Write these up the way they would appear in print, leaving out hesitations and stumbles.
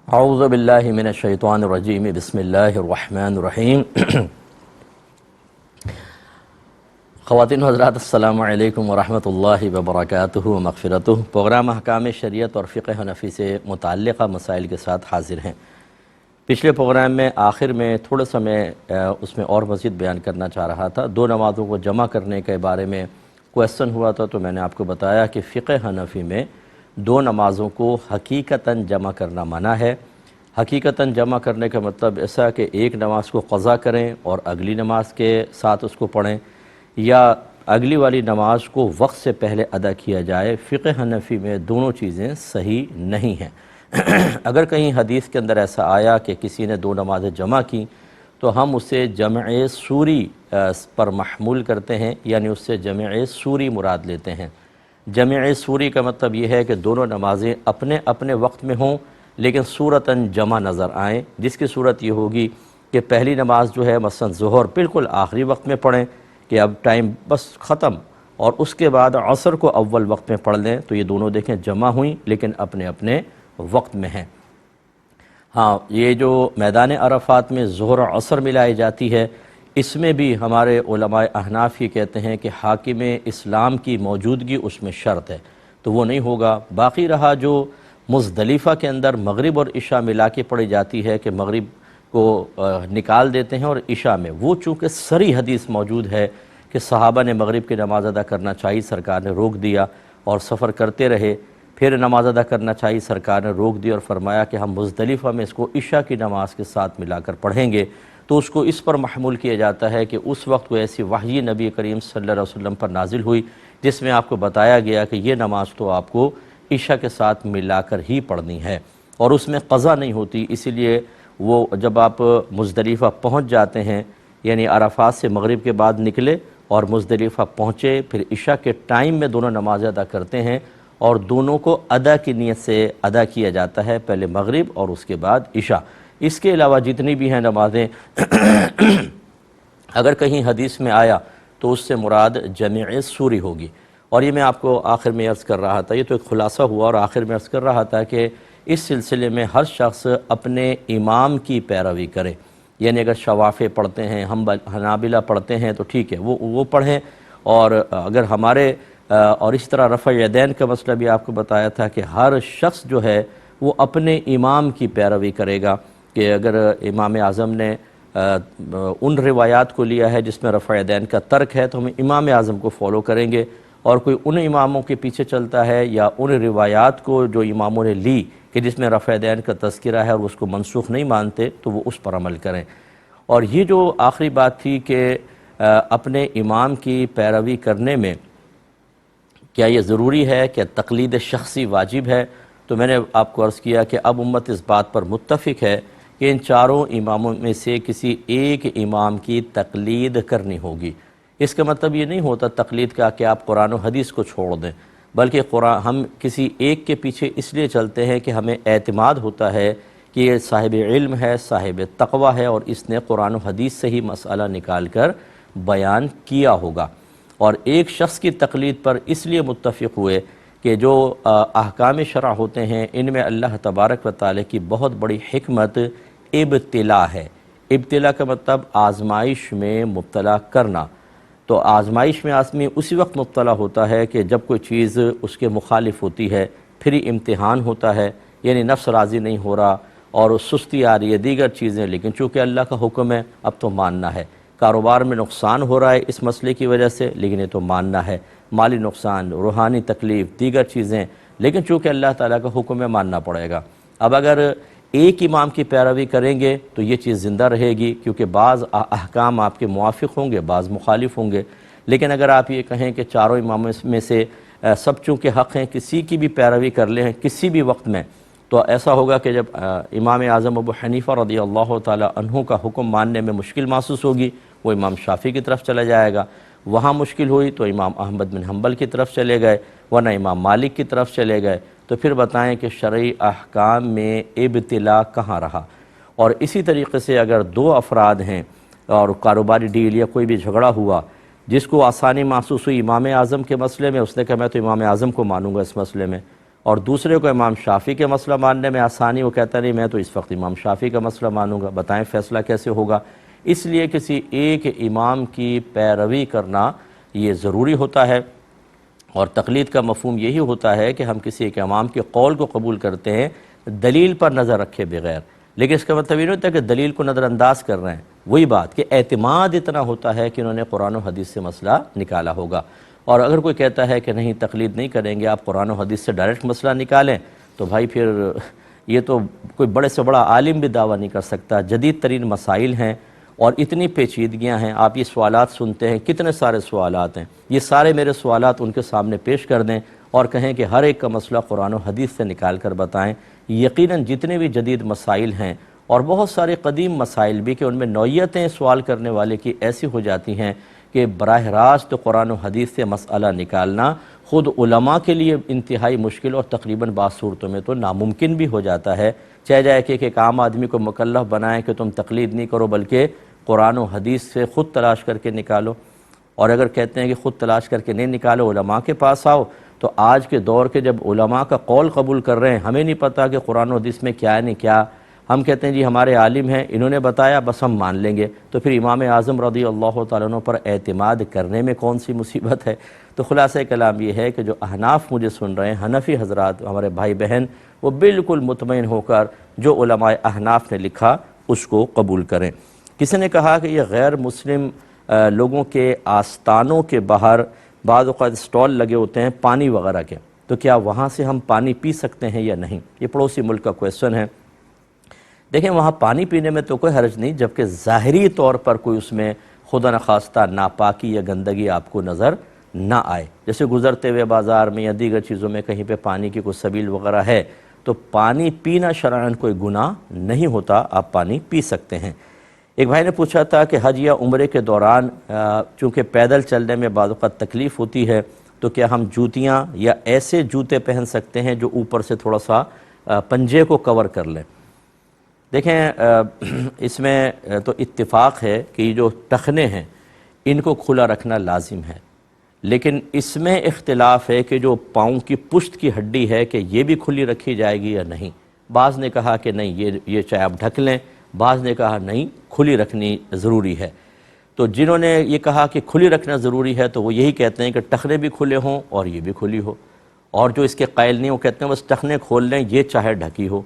اعوذ باللہ من الشیطان الرجیم بسم اللہ الرحمن الرحیم۔ خواتین و حضرات السلام علیکم ورحمۃ اللہ وبرکاتہ و مغفرتہ۔ پروگرام احکام شریعت اور فقہ حنفی سے متعلقہ مسائل کے ساتھ حاضر ہیں۔ پچھلے پروگرام میں آخر میں تھوڑا سا میں اس میں اور مزید بیان کرنا چاہ رہا تھا۔ دو نمازوں کو جمع کرنے کے بارے میں کویسچن ہوا تھا، تو میں نے آپ کو بتایا کہ فقہ حنفی میں دو نمازوں کو حقیقتاً جمع کرنا منع ہے۔ حقیقتاً جمع کرنے کا مطلب ایسا کہ ایک نماز کو قضا کریں اور اگلی نماز کے ساتھ اس کو پڑھیں، یا اگلی والی نماز کو وقت سے پہلے ادا کیا جائے۔ فقہ حنفی میں دونوں چیزیں صحیح نہیں ہیں۔ اگر کہیں حدیث کے اندر ایسا آیا کہ کسی نے دو نمازیں جمع کی تو ہم اسے جمع سوری پر محمول کرتے ہیں، یعنی اس سے جمع سوری مراد لیتے ہیں۔ جمع سوری کا مطلب یہ ہے کہ دونوں نمازیں اپنے اپنے وقت میں ہوں لیکن صورتاً جمع نظر آئیں، جس کی صورت یہ ہوگی کہ پہلی نماز جو ہے مثلا ظہر بالکل آخری وقت میں پڑھیں کہ اب ٹائم بس ختم، اور اس کے بعد عصر کو اول وقت میں پڑھ لیں، تو یہ دونوں دیکھیں جمع ہوئیں لیکن اپنے اپنے وقت میں ہیں۔ ہاں، یہ جو میدان عرفات میں ظہر و عصر ملائی جاتی ہے، اس میں بھی ہمارے علماء احناف یہ کہتے ہیں کہ حاکم اسلام کی موجودگی اس میں شرط ہے، تو وہ نہیں ہوگا۔ باقی رہا جو مزدلفہ کے اندر مغرب اور عشاء ملا کے پڑھی جاتی ہے کہ مغرب کو نکال دیتے ہیں اور عشاء میں، وہ چونکہ صریح حدیث موجود ہے کہ صحابہ نے مغرب کی نماز ادا کرنا چاہیے، سرکار نے روک دیا اور سفر کرتے رہے، پھر نماز ادا کرنا چاہیے، سرکار نے روک دی اور فرمایا کہ ہم مزدلفہ میں اس کو عشاء کی نماز کے ساتھ ملا کر پڑھیں گے، تو اس کو اس پر محمول کیا جاتا ہے کہ اس وقت کوئی ایسی وحی نبی کریم صلی اللہ علیہ وسلم پر نازل ہوئی جس میں آپ کو بتایا گیا کہ یہ نماز تو آپ کو عشاء کے ساتھ ملا کر ہی پڑھنی ہے، اور اس میں قضا نہیں ہوتی۔ اسی لیے وہ جب آپ مزدلفہ پہنچ جاتے ہیں، یعنی عرفات سے مغرب کے بعد نکلے اور مزدلفہ پہنچے، پھر عشاء کے ٹائم میں دونوں نمازیں ادا کرتے ہیں، اور دونوں کو ادا کی نیت سے ادا کیا جاتا ہے، پہلے مغرب اور اس کے بعد عشاء۔ اس کے علاوہ جتنی بھی ہیں نمازیں اگر کہیں حدیث میں آیا تو اس سے مراد جمع سوری ہوگی۔ اور یہ میں آپ کو آخر میں عرض کر رہا تھا، یہ تو ایک خلاصہ ہوا، اور آخر میں عرض کر رہا تھا کہ اس سلسلے میں ہر شخص اپنے امام کی پیروی کرے، یعنی اگر شوافع پڑھتے ہیں، حنابلہ پڑھتے ہیں تو ٹھیک ہے، وہ پڑھیں، اور اگر ہمارے اور اس طرح رفع یدین کا مسئلہ بھی آپ کو بتایا تھا کہ ہر شخص جو ہے وہ اپنے امام کی پیروی کرے گا، کہ اگر امام اعظم نے ان روایات کو لیا ہے جس میں رفع یدین کا ترک ہے تو ہم امام اعظم کو فالو کریں گے، اور کوئی ان اماموں کے پیچھے چلتا ہے یا ان روایات کو جو اماموں نے لی کہ جس میں رفع یدین کا تذکرہ ہے اور اس کو منسوخ نہیں مانتے، تو وہ اس پر عمل کریں۔ اور یہ جو آخری بات تھی کہ اپنے امام کی پیروی کرنے میں کیا یہ ضروری ہے کہ تقلید شخصی واجب ہے، تو میں نے آپ کو عرض کیا کہ اب امت اس بات پر متفق ہے کہ ان چاروں اماموں میں سے کسی ایک امام کی تقلید کرنی ہوگی۔ اس کا مطلب یہ نہیں ہوتا تقلید کا کہ آپ قرآن و حدیث کو چھوڑ دیں، بلکہ ہم کسی ایک کے پیچھے اس لیے چلتے ہیں کہ ہمیں اعتماد ہوتا ہے کہ یہ صاحب علم ہے، صاحب تقوی ہے، اور اس نے قرآن و حدیث سے ہی مسئلہ نکال کر بیان کیا ہوگا۔ اور ایک شخص کی تقلید پر اس لیے متفق ہوئے کہ جو احکام شرع ہوتے ہیں ان میں اللہ تبارک و تعالی کی بہت بڑی حکمت ابتلا ہے۔ ابتلا کا مطلب آزمائش میں مبتلا کرنا، تو آزمائش میں آدمی اسی وقت مبتلا ہوتا ہے کہ جب کوئی چیز اس کے مخالف ہوتی ہے، پھر ہی امتحان ہوتا ہے، یعنی نفس راضی نہیں ہو رہا اور سستی آ رہی ہے، دیگر چیزیں، لیکن چونکہ اللہ کا حکم ہے اب تو ماننا ہے۔ کاروبار میں نقصان ہو رہا ہے اس مسئلے کی وجہ سے، لیکن یہ تو ماننا ہے، مالی نقصان، روحانی تکلیف، دیگر چیزیں، لیکن چونکہ اللہ تعالیٰ کا حکم ہے ماننا پڑے گا۔ اب اگر ایک امام کی پیروی کریں گے تو یہ چیز زندہ رہے گی، کیونکہ بعض احکام آپ کے موافق ہوں گے، بعض مخالف ہوں گے۔ لیکن اگر آپ یہ کہیں کہ چاروں اماموں میں سے سب چونکہ حق ہیں، کسی کی بھی پیروی کر لیں کسی بھی وقت میں، تو ایسا ہوگا کہ جب امام اعظم ابو حنیفہ رضی اللہ تعالی عنہ کا حکم ماننے میں مشکل محسوس ہوگی، وہ امام شافعی کی طرف چلا جائے گا، وہاں مشکل ہوئی تو امام احمد بن حنبل کی طرف چلے گئے، ورنہ امام مالک کی طرف چلے گئے۔ تو پھر بتائیں کہ شرعی احکام میں ابتلا کہاں رہا؟ اور اسی طریقے سے اگر دو افراد ہیں اور کاروباری ڈیل یا کوئی بھی جھگڑا ہوا، جس کو آسانی محسوس ہوئی امام اعظم کے مسئلے میں، اس نے کہا میں تو امام اعظم کو مانوں گا اس مسئلے میں، اور دوسرے کو امام شافعی کے مسئلہ ماننے میں آسانی، وہ کہتا نہیں میں تو اس وقت امام شافعی کا مسئلہ مانوں گا، بتائیں فیصلہ کیسے ہوگا؟ اس لیے کسی ایک امام کی پیروی کرنا یہ ضروری ہوتا ہے، اور تقلید کا مفہوم یہی ہوتا ہے کہ ہم کسی ایک امام کے قول کو قبول کرتے ہیں دلیل پر نظر رکھے بغیر، لیکن اس کا مطلب یہ نہیں ہوتا کہ دلیل کو نظر انداز کر رہے ہیں، وہی بات کہ اعتماد اتنا ہوتا ہے کہ انہوں نے قرآن و حدیث سے مسئلہ نکالا ہوگا۔ اور اگر کوئی کہتا ہے کہ نہیں تقلید نہیں کریں گے، آپ قرآن و حدیث سے ڈائریکٹ مسئلہ نکالیں، تو بھائی پھر یہ تو کوئی بڑے سے بڑا عالم بھی دعویٰ نہیں کر سکتا۔ جدید ترین مسائل ہیں اور اتنی پیچیدگیاں ہیں، آپ یہ سوالات سنتے ہیں، کتنے سارے سوالات ہیں، یہ سارے میرے سوالات ان کے سامنے پیش کر دیں اور کہیں کہ ہر ایک کا مسئلہ قرآن و حدیث سے نکال کر بتائیں۔ یقیناً جتنے بھی جدید مسائل ہیں اور بہت سارے قدیم مسائل بھی کہ ان میں نوعیتیں سوال کرنے والے کی ایسی ہو جاتی ہیں کہ براہ راست قرآن و حدیث سے مسئلہ نکالنا خود علماء کے لیے انتہائی مشکل اور تقریباً بعض صورتوں میں تو ناممکن بھی ہو جاتا ہے، چاہے جائے کہ ایک عام آدمی کو مکلف بنائیں کہ تم تقلید نہیں کرو بلکہ قرآن و حدیث سے خود تلاش کر کے نکالو۔ اور اگر کہتے ہیں کہ خود تلاش کر کے نہیں نکالو، علماء کے پاس آؤ، تو آج کے دور کے جب علماء کا قول قبول کر رہے ہیں، ہمیں نہیں پتہ کہ قرآن و حدیث میں کیا ہے نہیں کیا، ہم کہتے ہیں جی ہمارے عالم ہیں انہوں نے بتایا بس ہم مان لیں گے، تو پھر امام اعظم رضی اللہ تعالیٰ عنہ پر اعتماد کرنے میں کون سی مصیبت ہے؟ تو خلاصہ کلام یہ ہے کہ جو احناف مجھے سن رہے ہیں، حنفی حضرات ہمارے بھائی بہن، وہ بالکل مطمئن ہو کر جو علماء احناف نے لکھا اس کو قبول کریں۔ کسی نے کہا کہ یہ غیر مسلم لوگوں کے آستانوں کے باہر بعض اوقات سٹال لگے ہوتے ہیں پانی وغیرہ کے، تو کیا وہاں سے ہم پانی پی سکتے ہیں یا نہیں؟ یہ پڑوسی ملک کا کویسچن ہے۔ دیکھیں وہاں پانی پینے میں تو کوئی حرج نہیں، جبکہ ظاہری طور پر کوئی اس میں خدا نخواستہ ناپاکی یا گندگی آپ کو نظر نہ آئے، جیسے گزرتے ہوئے بازار میں یا دیگر چیزوں میں کہیں پہ پانی کی کوئی سبیل وغیرہ ہے تو پانی پینا شرعاً کوئی گناہ نہیں ہوتا، آپ پانی پی سکتے ہیں۔ ایک بھائی نے پوچھا تھا کہ حج یا عمرے کے دوران چونکہ پیدل چلنے میں بعض اوقات تکلیف ہوتی ہے، تو کیا ہم جوتیاں یا ایسے جوتے پہن سکتے ہیں جو اوپر سے تھوڑا سا پنجے کو کور کر لیں؟ دیکھیں اس میں تو اتفاق ہے کہ یہ جو ٹخنے ہیں ان کو کھلا رکھنا لازم ہے، لیکن اس میں اختلاف ہے کہ جو پاؤں کی پشت کی ہڈی ہے کہ یہ بھی کھلی رکھی جائے گی یا نہیں۔ بعض نے کہا کہ نہیں یہ چاہے آپ ڈھک لیں، بعض نے کہا نہیں کھلی رکھنی ضروری ہے۔ تو جنہوں نے یہ کہا کہ کھلی رکھنا ضروری ہے تو وہ یہی کہتے ہیں کہ ٹخنے بھی کھلے ہوں اور یہ بھی کھلی ہو، اور جو اس کے قائل نہیں وہ کہتے ہیں بس ٹخنے کھول لیں یہ چاہے ڈھکی ہو۔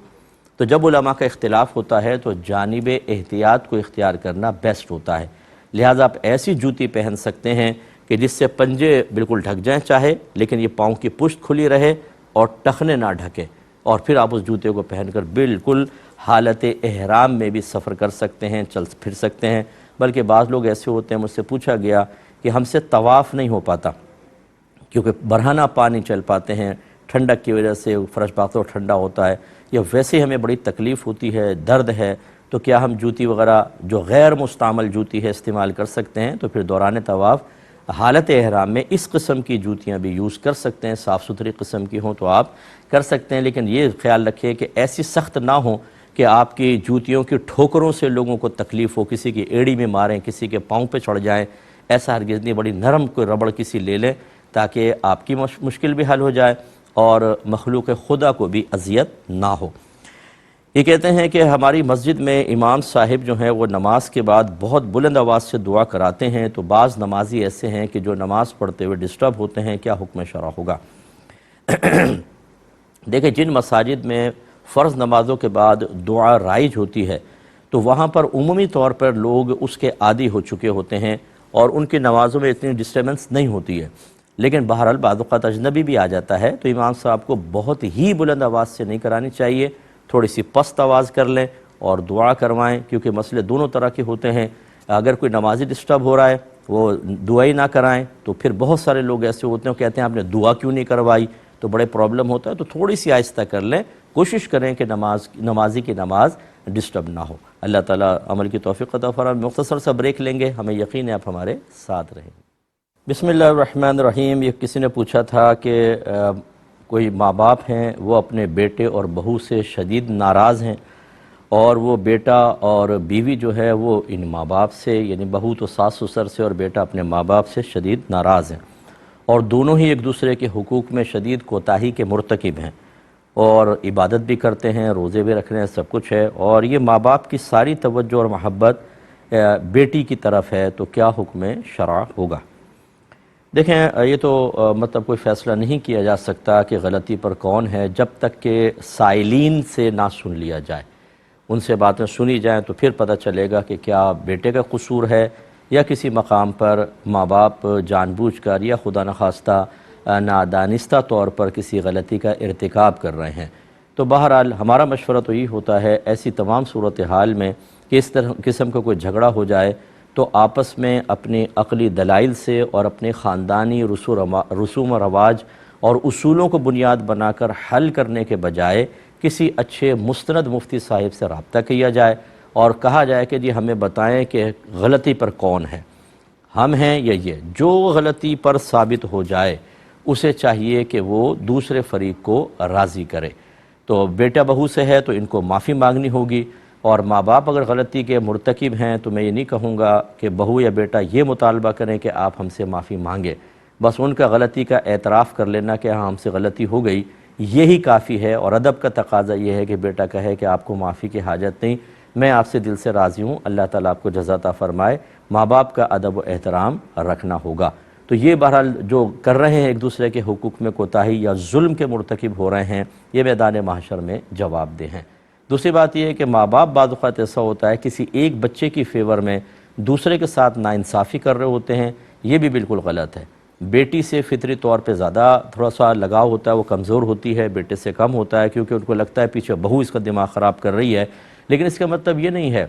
تو جب علماء کا اختلاف ہوتا ہے تو جانب احتیاط کو اختیار کرنا بیسٹ ہوتا ہے، لہٰذا آپ ایسی جوتی پہن سکتے ہیں کہ جس سے پنجے بالکل ڈھک جائیں چاہے، لیکن یہ پاؤں کی پشت کھلی رہے اور ٹخنے نہ ڈھکے، اور پھر آپ اس جوتے کو پہن کر بالکل حالت احرام میں بھی سفر کر سکتے ہیں، چل پھر سکتے ہیں۔ بلکہ بعض لوگ ایسے ہوتے ہیں، مجھ سے پوچھا گیا کہ ہم سے طواف نہیں ہو پاتا کیونکہ برہنہ پانی چل پاتے ہیں، ٹھنڈک کی وجہ سے فرش باختر ٹھنڈا ہوتا ہے، یا ویسے ہمیں بڑی تکلیف ہوتی ہے، درد ہے، تو کیا ہم جوتی وغیرہ جو غیر مستعمل جوتی ہے استعمال کر سکتے ہیں؟ تو پھر دوران طواف حالت احرام میں اس قسم کی جوتیاں بھی یوز کر سکتے ہیں، صاف ستھری قسم کی ہوں تو آپ کر سکتے ہیں، لیکن یہ خیال رکھیں کہ ایسی سخت نہ ہوں کہ آپ کی جوتیوں کی ٹھوکروں سے لوگوں کو تکلیف ہو، کسی کی ایڑی میں ماریں، کسی کے پاؤں پہ چڑھ جائیں، ایسا ہرگز نہیں۔ بڑی نرم کوئی ربڑ کسی لے لیں تاکہ آپ کی مشکل بھی حل ہو جائے اور مخلوق خدا کو بھی اذیت نہ ہو۔ یہ کہتے ہیں کہ ہماری مسجد میں امام صاحب جو ہیں وہ نماز کے بعد بہت بلند آواز سے دعا کراتے ہیں، تو بعض نمازی ایسے ہیں کہ جو نماز پڑھتے ہوئے ڈسٹرب ہوتے ہیں، کیا حکم شرع ہوگا؟ دیکھیں جن مساجد میں فرض نمازوں کے بعد دعا رائج ہوتی ہے تو وہاں پر عمومی طور پر لوگ اس کے عادی ہو چکے ہوتے ہیں اور ان کی نمازوں میں اتنی ڈسٹربنس نہیں ہوتی ہے، لیکن بہرحال بعض اوقات اجنبی بھی آ جاتا ہے تو امام صاحب کو بہت ہی بلند آواز سے نہیں کرانی چاہیے، تھوڑی سی پست آواز کر لیں اور دعا کروائیں، کیونکہ مسئلے دونوں طرح کے ہوتے ہیں۔ اگر کوئی نمازی ڈسٹرب ہو رہا ہے وہ دعا ہی نہ کرائیں، تو پھر بہت سارے لوگ ایسے ہوتے ہیں کہتے ہیں آپ نے دعا کیوں نہیں کروائی، تو بڑے پرابلم ہوتا ہے، تو تھوڑی سی آہستہ کر لیں، کوشش کریں کہ نمازی کی نماز ڈسٹرب نہ ہو۔ اللہ تعالیٰ عمل کی توفیق عطا فرمائے۔ مختصر سا بریک لیں گے، ہمیں یقین ہے آپ ہمارے ساتھ رہیں گے۔ بسم اللہ الرحمن الرحیم۔ یہ کسی نے پوچھا تھا کہ کوئی ماں باپ ہیں وہ اپنے بیٹے اور بہو سے شدید ناراض ہیں، اور وہ بیٹا اور بیوی جو ہے وہ ان ماں باپ سے، یعنی بہو تو ساس سسر سے اور بیٹا اپنے ماں باپ سے شدید ناراض ہیں، اور دونوں ہی ایک دوسرے کے حقوق میں شدید کوتاہی کے مرتکب ہیں۔ اور عبادت بھی کرتے ہیں، روزے بھی رکھ رہے ہیں، سب کچھ ہے، اور یہ ماں باپ کی ساری توجہ اور محبت بیٹی کی طرف ہے، تو کیا حکم شرع ہوگا؟ دیکھیں یہ تو مطلب کوئی فیصلہ نہیں کیا جا سکتا کہ غلطی پر کون ہے جب تک کہ سائلین سے نہ سن لیا جائے، ان سے باتیں سنی جائیں تو پھر پتہ چلے گا کہ کیا بیٹے کا قصور ہے یا کسی مقام پر ماں باپ جان بوجھ کر یا خدا نخواستہ نادانستہ طور پر کسی غلطی کا ارتکاب کر رہے ہیں۔ تو بہرحال ہمارا مشورہ تو یہ ہوتا ہے ایسی تمام صورتحال میں کہ اس طرح قسم کا کوئی جھگڑا ہو جائے تو آپس میں اپنے عقلی دلائل سے اور اپنے خاندانی رسوم و رواج اور اصولوں کو بنیاد بنا کر حل کرنے کے بجائے کسی اچھے مستند مفتی صاحب سے رابطہ کیا جائے اور کہا جائے کہ جی ہمیں بتائیں کہ غلطی پر کون ہے، ہم ہیں یا یہ۔ جو غلطی پر ثابت ہو جائے اسے چاہیے کہ وہ دوسرے فریق کو راضی کرے۔ تو بیٹا بہو سے ہے تو ان کو معافی مانگنی ہوگی، اور ماں باپ اگر غلطی کے مرتکب ہیں تو میں یہ نہیں کہوں گا کہ بہو یا بیٹا یہ مطالبہ کریں کہ آپ ہم سے معافی مانگیں، بس ان کا غلطی کا اعتراف کر لینا کہ ہاں ہم سے غلطی ہو گئی یہی کافی ہے۔ اور ادب کا تقاضا یہ ہے کہ بیٹا کہے کہ آپ کو معافی کی حاجت نہیں، میں آپ سے دل سے راضی ہوں، اللہ تعالیٰ آپ کو جزا عطا فرمائے۔ ماں باپ کا ادب و احترام رکھنا ہوگا۔ تو یہ بہرحال جو کر رہے ہیں ایک دوسرے کے حقوق میں کوتاہی یا ظلم کے مرتکب ہو رہے ہیں، یہ میدان محشر میں جواب دہ ہیں۔ دوسری بات یہ ہے کہ ماں باپ بعض اوقات ایسا ہوتا ہے کسی ایک بچے کی فیور میں دوسرے کے ساتھ ناانصافی کر رہے ہوتے ہیں، یہ بھی بالکل غلط ہے۔ بیٹی سے فطری طور پہ زیادہ تھوڑا سا لگاؤ ہوتا ہے، وہ کمزور ہوتی ہے، بیٹے سے کم ہوتا ہے، کیونکہ ان کو لگتا ہے پیچھے بہو اس کا دماغ خراب کر رہی ہے، لیکن اس کا مطلب یہ نہیں ہے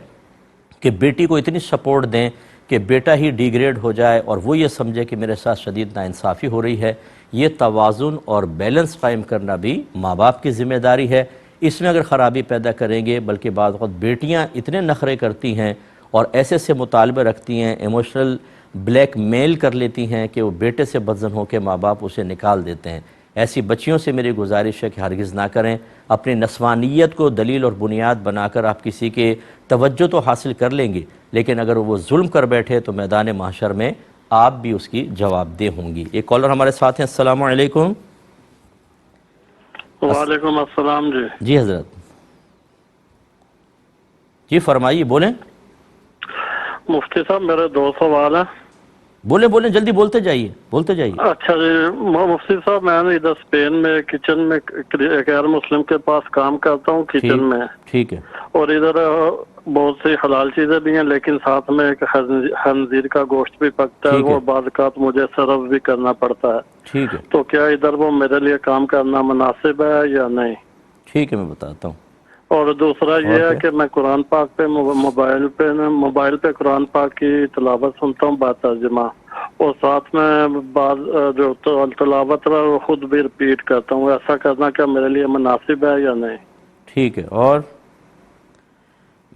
کہ بیٹی کو اتنی سپورٹ دیں کہ بیٹا ہی ڈیگریڈ ہو جائے اور وہ یہ سمجھے کہ میرے ساتھ شدید ناانصافی ہو رہی ہے۔ یہ توازن اور بیلنس قائم کرنا بھی ماں باپ کی ذمہ داری ہے۔ اس میں اگر خرابی پیدا کریں گے، بلکہ بعض وقت بیٹیاں اتنے نخرے کرتی ہیں اور ایسے سے مطالبے رکھتی ہیں، ایموشنل بلیک میل کر لیتی ہیں کہ وہ بیٹے سے بدظن ہو کے ماں باپ اسے نکال دیتے ہیں۔ ایسی بچیوں سے میری گزارش ہے کہ ہرگز نہ کریں۔ اپنی نسوانیت کو دلیل اور بنیاد بنا کر آپ کسی کے توجہ تو حاصل کر لیں گی، لیکن اگر وہ ظلم کر بیٹھے تو میدان محشر میں آپ بھی اس کی جواب دہ ہوں گی۔ ایک کالر ہمارے ساتھ ہیں، السلام علیکم۔ وعلیکم السلام جی۔ جی حضرت، جی فرمائیے، بولیں مفتی صاحب میرے 2 سوال ہیں۔ بولیں جلدی بولتے جائیے، بولتے جائیے۔ اچھا جی مفتی صاحب، میں نے ادھر اسپین میں کچن میں غیر مسلم کے پاس کام کرتا ہوں کچن میں، ٹھیک ہے، اور ادھر بہت سی حلال چیزیں بھی ہیں، لیکن ساتھ میں ایک خنزیر کا گوشت بھی پکتا ہے، اور بعض اوقات مجھے سرو بھی کرنا پڑتا ہے۔ ٹھیک ہے، تو کیا ادھر وہ میرے لیے کام کرنا مناسب ہے یا نہیں؟ ٹھیک ہے، میں بتاتا ہوں۔ اور دوسرا یہ ہے کہ میں قرآن پاک پہ موبائل پہ قرآن پاک کی تلاوت سنتا ہوں با ترجمہ، اور ساتھ میں بعض جو تلاوت ہے وہ خود بھی رپیٹ کرتا ہوں۔ ایسا کرنا کیا میرے لیے مناسب ہے یا نہیں؟ ٹھیک ہے، اور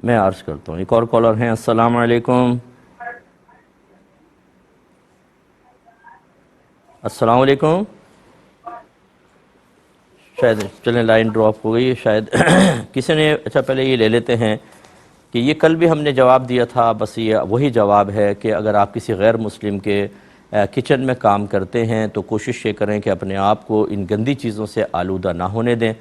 میں عرض کرتا ہوں، ایک اور کالر ہیں، السلام علیکم۔ السلام علیکم۔ شاید چلیں لائن ڈراپ ہو گئی ہے شاید کسی نے، اچھا پہلے یہ لے لیتے ہیں کہ یہ کل بھی ہم نے جواب دیا تھا، بس یہ وہی جواب ہے کہ اگر آپ کسی غیر مسلم کے کچن میں کام کرتے ہیں تو کوشش یہ کریں کہ اپنے آپ کو ان گندی چیزوں سے آلودہ نہ ہونے دیں،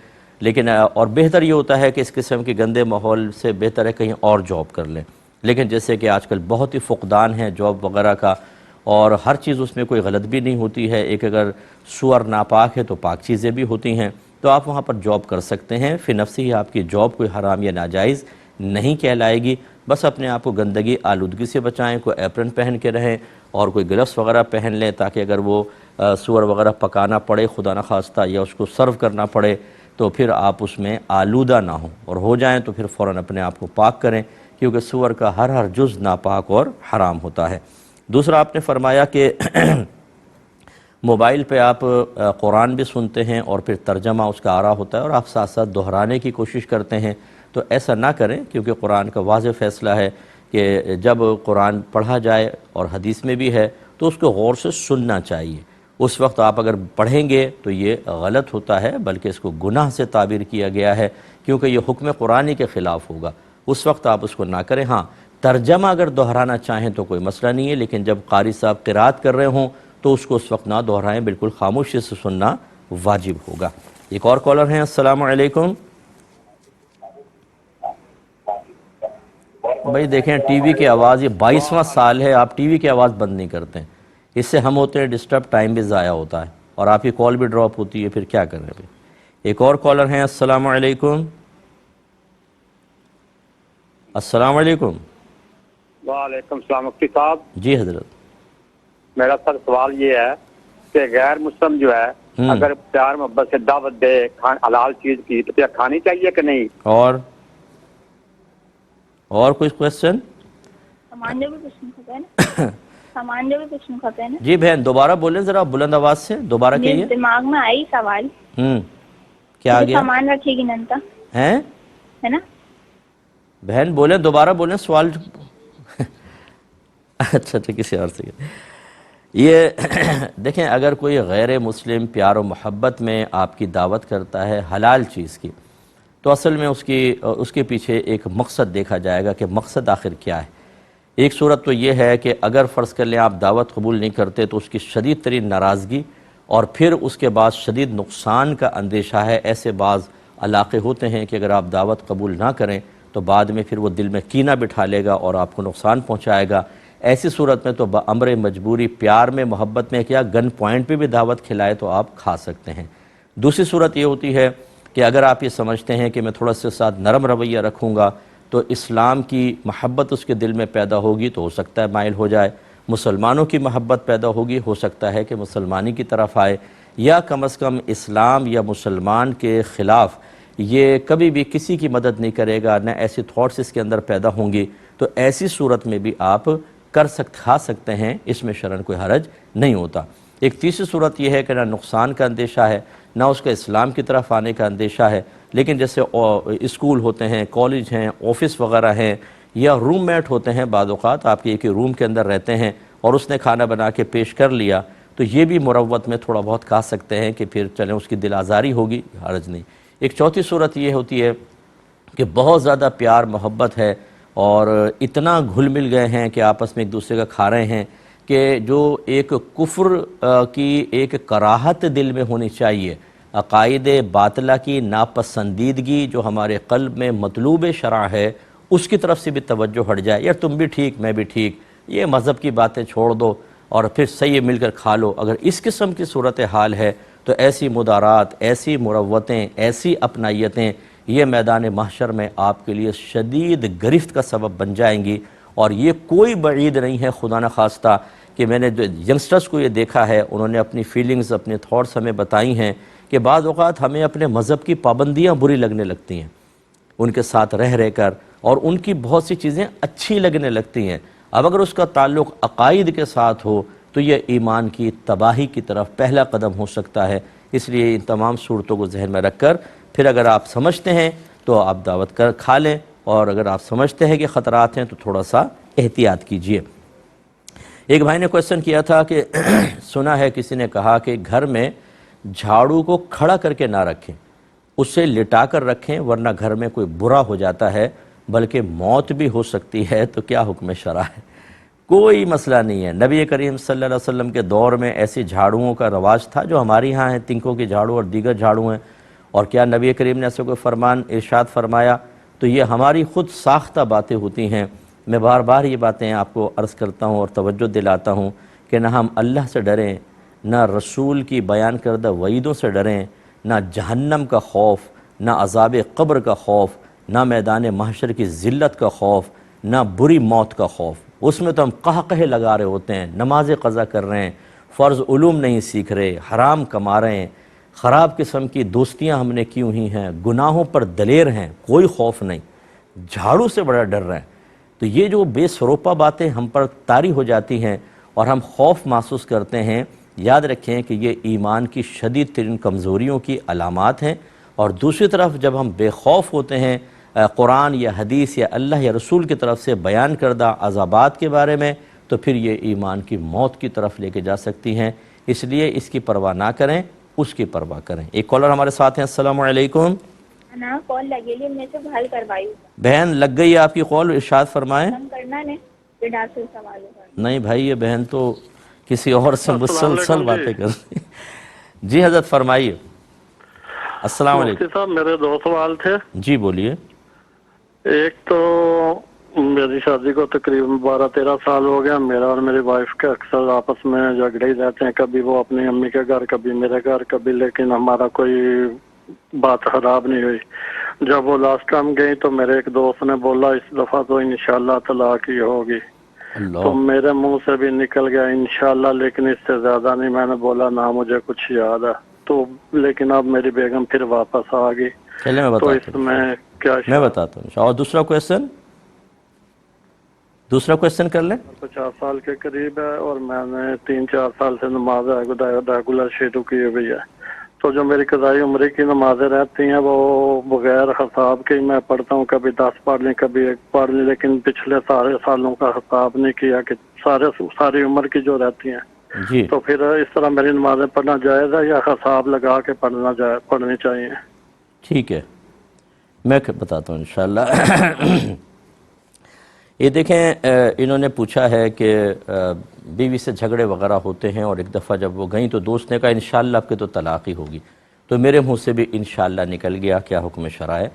لیکن اور بہتر یہ ہوتا ہے کہ اس قسم کے گندے ماحول سے بہتر ہے کہیں اور جاب کر لیں۔ لیکن جیسے کہ آج کل بہت ہی فقدان ہے جاب وغیرہ کا، اور ہر چیز اس میں کوئی غلط بھی نہیں ہوتی ہے، ایک اگر سور ناپاک ہے تو پاک چیزیں بھی ہوتی ہیں، تو آپ وہاں پر جاب کر سکتے ہیں۔ فی نفسی ہی آپ کی جاب کوئی حرام یا ناجائز نہیں کہلائے گی، بس اپنے آپ کو گندگی آلودگی سے بچائیں، کوئی ایپرن پہن کے رہیں اور کوئی گلفس وغیرہ پہن لیں، تاکہ اگر وہ سور وغیرہ پکانا پڑے خدا نخواستہ یا اس کو سرو کرنا پڑے تو پھر آپ اس میں آلودہ نہ ہوں، اور ہو جائیں تو پھر فوراً اپنے آپ کو پاک کریں، کیونکہ سور کا ہر جز ناپاک اور حرام ہوتا ہے۔ دوسرا آپ نے فرمایا کہ موبائل پہ آپ قرآن بھی سنتے ہیں اور پھر ترجمہ اس کا آ رہا ہوتا ہے اور آپ ساتھ ساتھ دہرانے کی کوشش کرتے ہیں، تو ایسا نہ کریں، کیونکہ قرآن کا واضح فیصلہ ہے کہ جب قرآن پڑھا جائے، اور حدیث میں بھی ہے، تو اس کو غور سے سننا چاہیے۔ اس وقت آپ اگر پڑھیں گے تو یہ غلط ہوتا ہے، بلکہ اس کو گناہ سے تعبیر کیا گیا ہے، کیونکہ یہ حکم قرآنی کے خلاف ہوگا، اس وقت آپ اس کو نہ کریں۔ ہاں ترجمہ اگر دہرانا چاہیں تو کوئی مسئلہ نہیں ہے، لیکن جب قاری صاحب قرات کر رہے ہوں تو اس کو اس وقت نہ دہرائیں، بالکل خاموشی سے سننا واجب ہوگا۔ ایک اور کالر ہیں، السلام علیکم. بھائی دیکھیں ٹی وی کی آواز، یہ 22واں سال ہے آپ ٹی وی کی آواز بند نہیں کرتے ہیں، اس سے ہم ہوتے ہیں ڈسٹرب، ٹائم بھی ضائع ہوتا ہے اور آپ کی کال بھی ڈراپ ہوتی ہے، پھر کیا کریں ابھی. ایک اور کالر ہیں، السلام علیکم. السلام علیکم. وعلیکم السلام مفتی صاحب. جی حضرت. میرا سر سوال یہ ہے کہ غیر مسلم جو ہے اگر پیار محبت سے دعوت دے حلال چیز کی تو کیا کھانی چاہیے کہ نہیں؟ اور کوئی کوشچن؟ جی بہن دوبارہ بولیں ذرا بلند آواز سے، دوبارہ کہیے. دماغ میں آئی سوال کیا آ گیا؟ سامان رکھے گی ننتا ہیں ہے نا؟ بہن بولیں، دوبارہ بولیں سوال. اچھا کسی اور سے. یہ دیکھیں اگر کوئی غیر مسلم پیار و محبت میں آپ کی دعوت کرتا ہے حلال چیز کی، تو اصل میں اس کے پیچھے ایک مقصد دیکھا جائے گا کہ مقصد آخر کیا ہے. ایک صورت تو یہ ہے کہ اگر فرض کر لیں آپ دعوت قبول نہیں کرتے تو اس کی شدید ترین ناراضگی اور پھر اس کے بعد شدید نقصان کا اندیشہ ہے. ایسے بعض علاقے ہوتے ہیں کہ اگر آپ دعوت قبول نہ کریں تو بعد میں پھر وہ دل میں کینہ بٹھا لے گا اور آپ کو نقصان پہنچائے گا. ایسی صورت میں تو بامر مجبوری پیار میں محبت میں کیا گن پوائنٹ پہ بھی دعوت کھلائے تو آپ کھا سکتے ہیں. دوسری صورت یہ ہوتی ہے کہ اگر آپ یہ سمجھتے ہیں کہ میں تھوڑا سا ساتھ نرم رویہ رکھوں گا تو اسلام کی محبت اس کے دل میں پیدا ہوگی تو ہو سکتا ہے مائل ہو جائے، مسلمانوں کی محبت پیدا ہوگی ہو سکتا ہے کہ مسلمانی کی طرف آئے، یا کم از کم اسلام یا مسلمان کے خلاف یہ کبھی بھی کسی کی مدد نہیں کرے گا، نہ ایسی تھاٹس اس کے اندر پیدا ہوں گی. تو ایسی صورت میں بھی آپ کھا سکتے ہیں، اس میں شرعاً کوئی حرج نہیں ہوتا. ایک تیسری صورت یہ ہے کہ نہ نقصان کا اندیشہ ہے نہ اس کا اسلام کی طرف آنے کا اندیشہ ہے، لیکن جیسے اسکول ہوتے ہیں، کالج ہیں، آفس وغیرہ ہیں، یا روم میٹ ہوتے ہیں، بعض اوقات آپ کے ایک روم کے اندر رہتے ہیں اور اس نے کھانا بنا کے پیش کر لیا تو یہ بھی مروت میں تھوڑا بہت کھا سکتے ہیں کہ پھر چلیں اس کی دل آزاری ہوگی، حرج نہیں. ایک چوتھی صورت یہ ہوتی ہے کہ بہت زیادہ پیار محبت ہے اور اتنا گھل مل گئے ہیں کہ آپس میں ایک دوسرے کا کھا رہے ہیں کہ جو ایک کفر کی ایک کراہت دل میں ہونی چاہیے، عقائد باطلہ کی ناپسندیدگی جو ہمارے قلب میں مطلوب شرع ہے اس کی طرف سے بھی توجہ ہٹ جائے. یار تم بھی ٹھیک میں بھی ٹھیک، یہ مذہب کی باتیں چھوڑ دو اور پھر صحیح مل کر کھا لو. اگر اس قسم کی صورتحال ہے تو ایسی مدارات، ایسی مروتیں، ایسی اپنائیتیں یہ میدان محشر میں آپ کے لیے شدید گرفت کا سبب بن جائیں گی. اور یہ کوئی بعید نہیں ہے خدا نخواستہ کہ میں نے جو ینگسٹرز کو یہ دیکھا ہے انہوں نے اپنی فیلنگز اپنے تھاٹس ہمیں بتائی ہیں کہ بعض اوقات ہمیں اپنے مذہب کی پابندیاں بری لگنے لگتی ہیں ان کے ساتھ رہ کر، اور ان کی بہت سی چیزیں اچھی لگنے لگتی ہیں. اب اگر اس کا تعلق عقائد کے ساتھ ہو تو یہ ایمان کی تباہی کی طرف پہلا قدم ہو سکتا ہے. اس لیے ان تمام صورتوں کو ذہن میں رکھ کر پھر اگر آپ سمجھتے ہیں تو آپ دعوت کر کھا لیں، اور اگر آپ سمجھتے ہیں کہ خطرات ہیں تو تھوڑا سا احتیاط کیجئے. ایک بھائی نے کویسچن کیا تھا کہ سنا ہے کسی نے کہا کہ گھر میں جھاڑو کو کھڑا کر کے نہ رکھیں، اسے لٹا کر رکھیں ورنہ گھر میں کوئی برا ہو جاتا ہے بلکہ موت بھی ہو سکتی ہے، تو کیا حکم شرع ہے؟ کوئی مسئلہ نہیں ہے. نبی کریم صلی اللہ علیہ وسلم کے دور میں ایسی جھاڑوؤں کا رواج تھا جو ہمارے ہاں ہیں، تنکوں کی جھاڑو اور دیگر جھاڑو ہیں. اور کیا نبی کریم نے ایسے کوئی فرمان ارشاد فرمایا؟ تو یہ ہماری خود ساختہ باتیں ہوتی ہیں. میں بار بار یہ باتیں آپ کو عرض کرتا ہوں اور توجہ دلاتا ہوں کہ نہ ہم اللہ سے ڈریں، نہ رسول کی بیان کردہ وعیدوں سے ڈریں، نہ جہنم کا خوف، نہ عذاب قبر کا خوف، نہ میدان محشر کی ذلت کا خوف، نہ بری موت کا خوف. اس میں تو ہم قہقہے لگا رہے ہوتے ہیں، نماز قضا کر رہے ہیں، فرض علوم نہیں سیکھ رہے، حرام کما رہے ہیں، خراب قسم کی دوستیاں ہم نے کی ہوئی ہیں، گناہوں پر دلیر ہیں، کوئی خوف نہیں، جھاڑو سے بڑا ڈر رہے ہیں. تو یہ جو بے سروپا باتیں ہم پر طاری ہو جاتی ہیں اور ہم خوف محسوس کرتے ہیں، یاد رکھیں کہ یہ ایمان کی شدید ترین کمزوریوں کی علامات ہیں. اور دوسری طرف جب ہم بے خوف ہوتے ہیں قرآن یا حدیث یا اللہ یا رسول کی طرف سے بیان کردہ عذابات کے بارے میں، تو پھر یہ ایمان کی موت کی طرف لے کے جا سکتی ہیں. اس لیے اس کی پرواہ نہ کریں، اس کی پرواہ کریں. ایک کالر ہمارے ساتھ ہیں، السلام علیکم. نا کال لگے گی میں سے حل کروائی بہن لگ گئی آپ کی کال، ارشاد فرمائیں. کرنا نے پھر ڈاکٹر سے سوال ہوگا. نہیں بھائی یہ بہن تو کسی اور سے السلام مسلسل علیکم باتیں کر رہی. جی حضرت فرمائیے. السلام علیکم. مفتی صاحب میرے 2 سوال تھے. جی بولیے. ایک تو میری شادی کو تقریباً 12-13 سال ہو گیا. میرا اور میری وائف کے اکثر آپس میں جھگڑے ہی رہتے ہیں, کبھی وہ اپنی امی کے گھر کبھی میرے گھر کبھی, لیکن ہمارا کوئی بات خراب نہیں ہوئی. جب وہ لاسٹ ٹائم گئی تو میرے ایک دوست نے بولا اس دفعہ تو انشاءاللہ طلاق ہی ہوگی. اللہ. تو میرے منہ سے بھی نکل گیا انشاءاللہ, لیکن اس سے زیادہ نہیں. میں نے بولا نہ مجھے کچھ یاد ہے تو, لیکن اب میری بیگم پھر واپس آ گئی. چلے میں تو بتاتا اس ہوں. میں کیا میں بتاتا ہوں. اور دوسرا کویسچن کر لیں. 50 سال کے قریب ہے اور میں نے 3-4 سال سے نماز ریگولر شروع کی ہوئی ہے. تو جو میری قضائی عمری کی نمازیں رہتی ہیں وہ بغیر حساب کے میں پڑھتا ہوں. کبھی 10 پڑھ لیں کبھی 1 پڑھ لیں, لیکن پچھلے سارے سالوں کا حساب نہیں کیا کہ ساری عمر کی جو رہتی ہیں. جی تو پھر اس طرح میری نمازیں پڑھنا جائز ہے یا حساب لگا کے پڑھنی چاہیے؟ ٹھیک ہے, میں بتاتا ہوں انشاءاللہ. یہ دیکھیں, انہوں نے پوچھا ہے کہ بیوی سے جھگڑے وغیرہ ہوتے ہیں اور ایک دفعہ جب وہ گئیں تو دوست نے کہا انشاءاللہ آپ کے تو طلاق ہی ہوگی. تو میرے منہ سے بھی انشاءاللہ نکل گیا. کیا حکم شرع ہے؟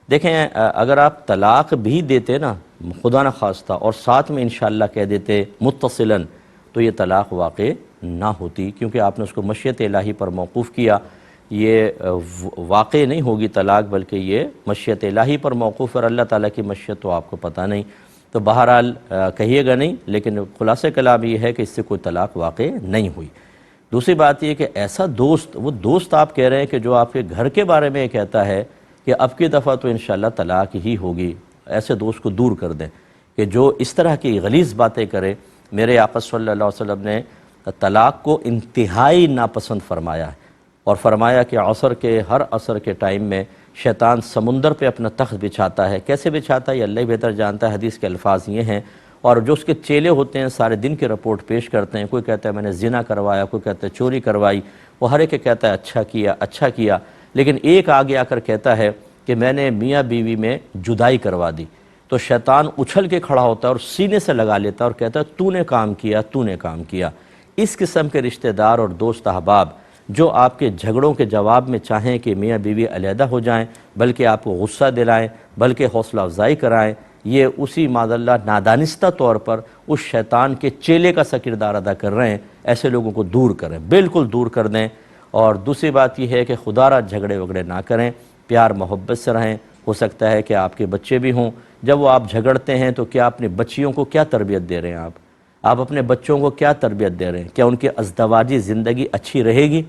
دیکھیں, اگر آپ طلاق بھی دیتے نا خدا نہ خواستہ اور ساتھ میں انشاءاللہ کہہ دیتے متصلاً, تو یہ طلاق واقع نہ ہوتی, کیونکہ آپ نے اس کو مشیت الہی پر موقوف کیا. یہ واقع نہیں ہوگی طلاق, بلکہ یہ مشیت الہی پر موقوف ہے, اور اللہ تعالیٰ کی مشیت تو آپ کو پتہ نہیں. تو بہرحال کہیے گا نہیں, لیکن خلاصہ کلام یہ ہے کہ اس سے کوئی طلاق واقع نہیں ہوئی. دوسری بات یہ کہ ایسا دوست, وہ دوست آپ کہہ رہے ہیں کہ جو آپ کے گھر کے بارے میں یہ کہتا ہے کہ اب کی دفعہ تو انشاءاللہ طلاق ہی ہوگی, ایسے دوست کو دور کر دیں کہ جو اس طرح کی غلیظ باتیں کرے. میرے آقا صلی اللہ علیہ وسلم نے طلاق کو انتہائی ناپسند فرمایا ہے, اور فرمایا کہ ہر عصر کے ٹائم میں شیطان سمندر پہ اپنا تخت بچھاتا ہے. کیسے بچھاتا ہے یہ اللہ ہی بہتر جانتا ہے. حدیث کے الفاظ یہ ہیں, اور جو اس کے چیلے ہوتے ہیں سارے دن کی رپورٹ پیش کرتے ہیں. کوئی کہتا ہے میں نے زنا کروایا, کوئی کہتا ہے چوری کروائی, وہ ہر ایک کہتا ہے اچھا کیا, لیکن ایک آگے آ کر کہتا ہے کہ میں نے میاں بیوی میں جدائی کروا دی. تو شیطان اچھل کے کھڑا ہوتا ہے اور سینے سے لگا لیتا ہے اور کہتا ہے تو نے کام کیا. اس قسم کے رشتہ دار اور دوست احباب جو آپ کے جھگڑوں کے جواب میں چاہیں کہ میاں بیوی علیحدہ ہو جائیں, بلکہ آپ کو غصہ دلائیں, بلکہ حوصلہ افزائی کرائیں, یہ اسی معاذ اللہ نادانستہ طور پر اس شیطان کے چیلے کا سا کردار ادا کر رہے ہیں. ایسے لوگوں کو دور کریں, بالکل دور کر دیں. اور دوسری بات یہ ہے کہ خدا را جھگڑے وگڑے نہ کریں, پیار محبت سے رہیں. ہو سکتا ہے کہ آپ کے بچے بھی ہوں, جب وہ آپ جھگڑتے ہیں تو کیا اپنے بچیوں کو کیا تربیت دے رہے ہیں آپ اپنے بچوں کو کیا تربیت دے رہے ہیں؟ کیا ان کی ازدواجی زندگی اچھی رہے گی؟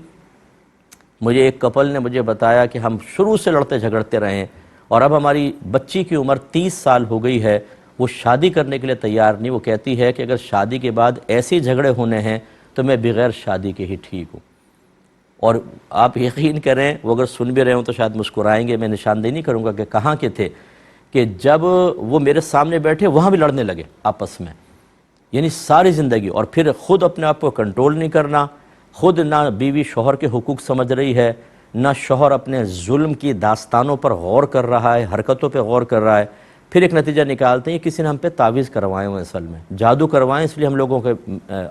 مجھے ایک کپل نے مجھے بتایا کہ ہم شروع سے لڑتے جھگڑتے رہے ہیں, اور اب ہماری بچی کی عمر 30 سال ہو گئی ہے, وہ شادی کرنے کے لیے تیار نہیں. وہ کہتی ہے کہ اگر شادی کے بعد ایسے جھگڑے ہونے ہیں تو میں بغیر شادی کے ہی ٹھیک ہوں. اور آپ یقین کریں, وہ اگر سن بھی رہے ہوں تو شاید مسکرائیں گے, میں نشاندہی نہیں کروں گا کہ کہاں کے تھے, کہ جب وہ میرے سامنے بیٹھے وہاں بھی لڑنے لگے آپس میں. یعنی ساری زندگی, اور پھر خود اپنے آپ کو کنٹرول نہیں کرنا, خود نہ بیوی شوہر کے حقوق سمجھ رہی ہے, نہ شوہر اپنے ظلم کی داستانوں پر غور کر رہا ہے, حرکتوں پہ غور کر رہا ہے. پھر ایک نتیجہ نکالتے ہیں کسی نے ہم پہ تعویذ کروائے ہوئے, اصل میں جادو کروائیں, اس لیے ہم لوگوں کے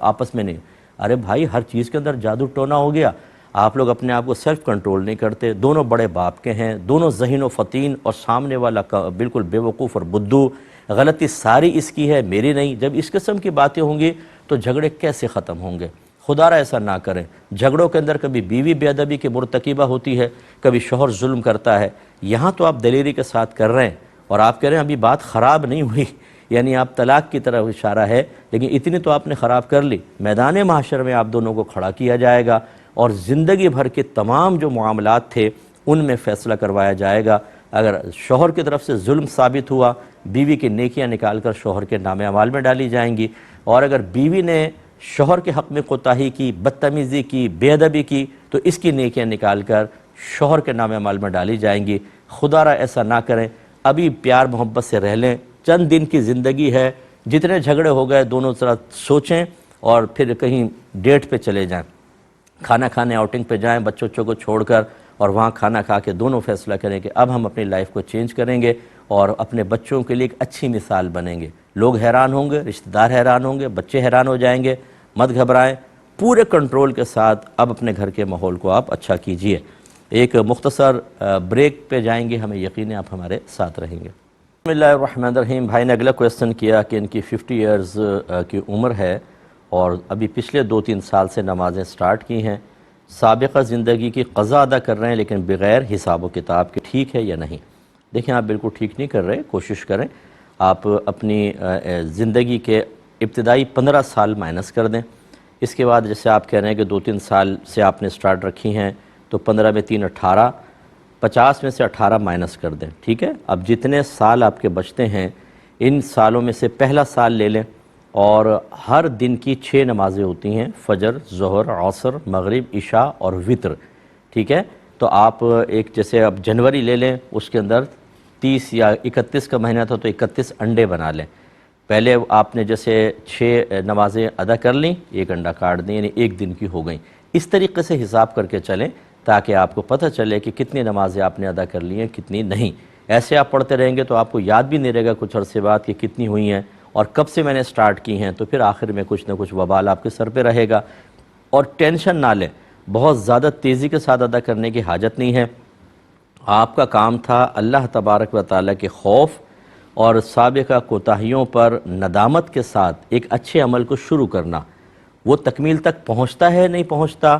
آپس میں نہیں. ارے بھائی, ہر چیز کے اندر جادو ٹونا ہو گیا. آپ لوگ اپنے آپ کو سیلف کنٹرول نہیں کرتے. دونوں بڑے باپ کے ہیں, دونوں ذہین و فطین, اور سامنے والا بالکل بے وقوف اور بدھو. غلطی ساری اس کی ہے, میری نہیں. جب اس قسم کی باتیں ہوں گی تو جھگڑے کیسے ختم ہوں گے؟ خدا را ایسا نہ کریں. جھگڑوں کے اندر کبھی بیوی بے ادبی کی مرتکبہ ہوتی ہے, کبھی شوہر ظلم کرتا ہے. یہاں تو آپ دلیری کے ساتھ کر رہے ہیں, اور آپ کہہ رہے ہیں ابھی بات خراب نہیں ہوئی, یعنی آپ طلاق کی طرف اشارہ ہے, لیکن اتنی تو آپ نے خراب کر لی. میدان محشر میں آپ دونوں کو کھڑا کیا جائے گا, اور زندگی بھر کے تمام جو معاملات تھے ان میں فیصلہ کروایا جائے گا. اگر شوہر کی طرف سے ظلم ثابت ہوا, بیوی کی نیکیاں نکال کر شوہر کے نام اعمال میں ڈالی جائیں گی, اور اگر بیوی نے شوہر کے حق میں کوتاہی کی, بدتمیزی کی, بے ادبی کی, تو اس کی نیکیاں نکال کر شوہر کے نام اعمال میں ڈالی جائیں گی. خدا را ایسا نہ کریں, ابھی پیار محبت سے رہ لیں. چند دن کی زندگی ہے, جتنے جھگڑے ہو گئے دونوں ذرا سوچیں, اور پھر کہیں ڈیٹ پہ چلے جائیں, کھانا کھانے آؤٹنگ پہ جائیں بچوں کو چھوڑ کر, اور وہاں کھانا کھا کے دونوں فیصلہ کریں کہ اب ہم اپنی لائف کو چینج کریں گے, اور اپنے بچوں کے لیے ایک اچھی مثال بنیں گے. لوگ حیران ہوں گے, رشتہ دار حیران ہوں گے, بچے حیران ہو جائیں گے. مت گھبرائیں, پورے کنٹرول کے ساتھ اب اپنے گھر کے ماحول کو آپ اچھا کیجئے. ایک مختصر بریک پہ جائیں گے، ہمیں یقین ہے آپ ہمارے ساتھ رہیں گے۔ بسم اللہ الرحمن الرحیم۔ بھائی نے اگلا کویسچن کیا کہ ان کی 50 ایئرز کی عمر ہے اور ابھی پچھلے 2-3 سال سے نمازیں سٹارٹ کی ہیں، سابقہ زندگی کی قضا ادا کر رہے ہیں لیکن بغیر حساب و کتاب کے، ٹھیک ہے یا نہیں؟ دیکھیں آپ بالکل ٹھیک نہیں کر رہے، کوشش کریں آپ اپنی زندگی کے ابتدائی 15 سال مائنس کر دیں، اس کے بعد جیسے آپ کہہ رہے ہیں کہ 2-3 سال سے آپ نے سٹارٹ رکھی ہیں تو 15 میں 3 18، 50 میں سے 18 مائنس کر دیں، ٹھیک ہے؟ اب جتنے سال آپ کے بچتے ہیں ان سالوں میں سے پہلا سال لے لیں، اور ہر دن کی 6 نمازیں ہوتی ہیں، فجر، ظہر، عصر، مغرب، عشاء اور وتر، ٹھیک ہے؟ تو آپ ایک جیسے اب جنوری لے لیں، اس کے اندر 30 یا 31 کا مہینہ تھا تو 31 انڈے بنا لیں، پہلے آپ نے جیسے 6 نمازیں ادا کر لیں، 1 انڈا کاٹ دیں، یعنی 1 دن کی ہو گئیں، اس طریقے سے حساب کر کے چلیں تاکہ آپ کو پتہ چلے کہ کتنی نمازیں آپ نے ادا کر لی ہیں، کتنی نہیں۔ ایسے آپ پڑھتے رہیں گے تو آپ کو یاد بھی نہیں رہے گا کچھ عرصے بعد کہ کتنی ہوئی ہیں اور کب سے میں نے سٹارٹ کی ہیں، تو پھر آخر میں کچھ نہ کچھ وبال آپ کے سر پہ رہے گا۔ اور ٹینشن نہ لیں، بہت زیادہ تیزی کے ساتھ ادا کرنے کی حاجت نہیں ہے، آپ کا کام تھا اللہ تبارک و تعالیٰ کے خوف اور سابقہ کوتاہیوں پر ندامت کے ساتھ ایک اچھے عمل کو شروع کرنا۔ وہ تکمیل تک پہنچتا ہے نہیں پہنچتا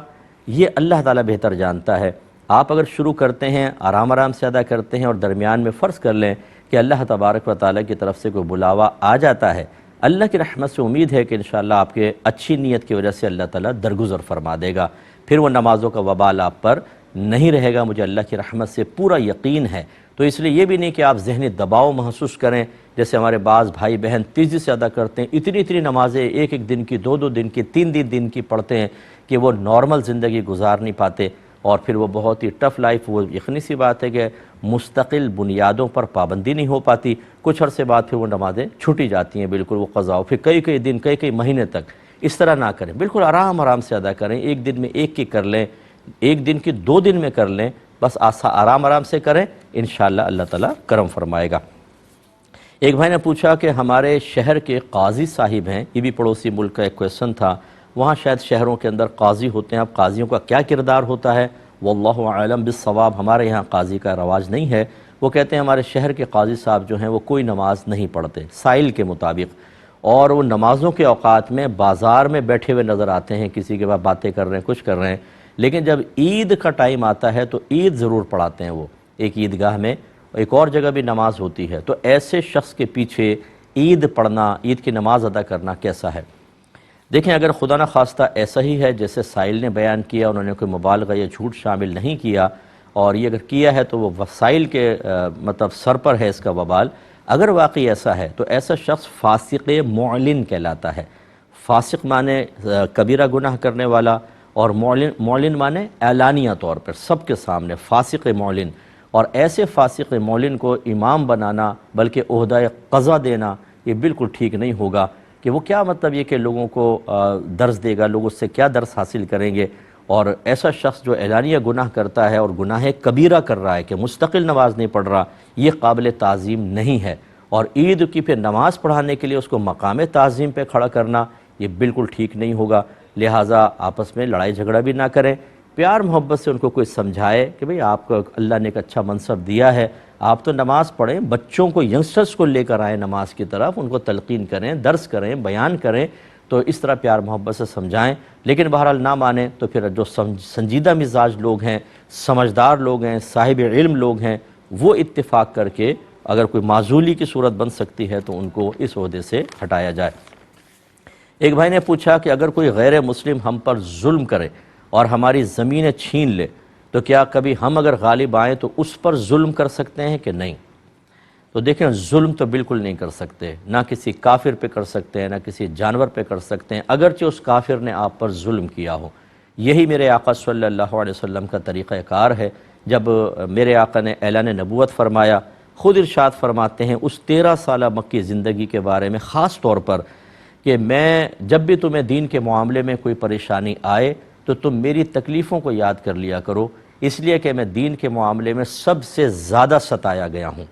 یہ اللہ تعالیٰ بہتر جانتا ہے۔ آپ اگر شروع کرتے ہیں، آرام آرام سے ادا کرتے ہیں اور درمیان میں فرض کر لیں کہ اللہ تبارک و تعالیٰ کی طرف سے کوئی بلاوا آ جاتا ہے، اللہ کی رحمت سے امید ہے کہ انشاءاللہ آپ کے اچھی نیت کی وجہ سے اللہ تعالیٰ درگزر فرما دے گا، پھر وہ نمازوں کا وبال آپ پر نہیں رہے گا، مجھے اللہ کی رحمت سے پورا یقین ہے۔ تو اس لیے یہ بھی نہیں کہ آپ ذہنی دباؤ محسوس کریں، جیسے ہمارے بعض بھائی بہن تیزی سے ادا کرتے ہیں، اتنی نمازیں 1 دن کی، 2 دن کی، 3 دن کی پڑھتے ہیں کہ وہ نارمل زندگی گزار نہیں پاتے، اور پھر وہ بہت ہی ٹف لائف، وہ یقینی سی بات ہے کہ مستقل بنیادوں پر پابندی نہیں ہو پاتی، کچھ عرصے بعد پھر وہ نمازیں چھوٹی جاتی ہیں بالکل، وہ قضا ہو، پھر کئی دن، کئی مہینے تک اس طرح نہ کریں، بالکل آرام سے ادا کریں، 1 دن میں 1 کی کر لیں، 1 دن کی 2 دن میں کر لیں، بس آرام سے کریں، انشاءاللہ اللہ تعالیٰ کرم فرمائے گا۔ ایک بھائی نے پوچھا کہ ہمارے شہر کے قاضی صاحب ہیں، یہ بھی پڑوسی ملک کا ایک کویسچن تھا، وہاں شاید شہروں کے اندر قاضی ہوتے ہیں، اب قاضیوں کا کیا کردار ہوتا ہے؟ واللہ اعلم بالصواب، ہمارے یہاں قاضی کا رواج نہیں ہے۔ وہ کہتے ہیں ہمارے شہر کے قاضی صاحب جو ہیں وہ کوئی نماز نہیں پڑھتے سائل کے مطابق، اور وہ نمازوں کے اوقات میں بازار میں بیٹھے ہوئے نظر آتے ہیں، کسی کے بعد باتیں کر رہے ہیں، کچھ کر رہے ہیں، لیکن جب عید کا ٹائم آتا ہے تو عید ضرور پڑھاتے ہیں، وہ ایک عیدگاہ میں، ایک اور جگہ بھی نماز ہوتی ہے، تو ایسے شخص کے پیچھے عید پڑھنا، عید کی نماز ادا کرنا کیسا ہے؟ دیکھیں اگر خدا نہ خواستہ ایسا ہی ہے جیسے سائل نے بیان کیا، انہوں نے کوئی مبالغہ یا جھوٹ شامل نہیں کیا، اور یہ اگر کیا ہے تو وہ وسائل کے مطلب سر پر ہے اس کا وبال، اگر واقعی ایسا ہے تو ایسا شخص فاسق معلن کہلاتا ہے۔ فاسق معنی کبیرہ گناہ کرنے والا، اور معلن معنی اعلانیہ طور پر سب کے سامنے، فاسق معلن، اور ایسے فاسق معلن کو امام بنانا بلکہ عہدہ قضا دینا یہ بالکل ٹھیک نہیں ہوگا، کہ وہ کیا مطلب یہ کہ لوگوں کو درس دے گا، لوگ اس سے کیا درس حاصل کریں گے؟ اور ایسا شخص جو اعلانیہ گناہ کرتا ہے اور گناہ کبیرہ کر رہا ہے کہ مستقل نماز نہیں پڑھ رہا، یہ قابل تعظیم نہیں ہے، اور عید کی پھر نماز پڑھانے کے لیے اس کو مقام تعظیم پہ کھڑا کرنا یہ بالکل ٹھیک نہیں ہوگا۔ لہٰذا آپس میں لڑائی جھگڑا بھی نہ کریں، پیار محبت سے ان کو کوئی سمجھائے کہ بھئی آپ کو اللہ نے ایک اچھا منصب دیا ہے، آپ تو نماز پڑھیں، بچوں کو، ینگسٹرز کو لے کر آئیں نماز کی طرف، ان کو تلقین کریں، درس کریں، بیان کریں، تو اس طرح پیار محبت سے سمجھائیں، لیکن بہرحال نہ مانیں تو پھر جو سنجیدہ مزاج لوگ ہیں، سمجھدار لوگ ہیں، صاحب علم لوگ ہیں، وہ اتفاق کر کے اگر کوئی معزولی کی صورت بن سکتی ہے تو ان کو اس عہدے سے ہٹایا جائے۔ ایک بھائی نے پوچھا کہ اگر کوئی غیر مسلم ہم پر ظلم کرے اور ہماری زمینیں چھین لے تو کیا کبھی ہم اگر غالب آئیں تو اس پر ظلم کر سکتے ہیں کہ نہیں؟ تو دیکھیں ظلم تو بالکل نہیں کر سکتے، نہ کسی کافر پہ کر سکتے ہیں، نہ کسی جانور پہ کر سکتے ہیں، اگرچہ اس کافر نے آپ پر ظلم کیا ہو۔ یہی میرے آقا صلی اللہ علیہ وسلم کا طریقہ کار ہے۔ جب میرے آقا نے اعلان نبوت فرمایا، خود ارشاد فرماتے ہیں اس 13 سالہ مکی زندگی کے بارے میں خاص طور پر کہ میں جب بھی تمہیں دین کے معاملے میں کوئی پریشانی آئے تو تم میری تکلیفوں کو یاد کر لیا کرو، اس لیے کہ میں دین کے معاملے میں سب سے زیادہ ستایا گیا ہوں۔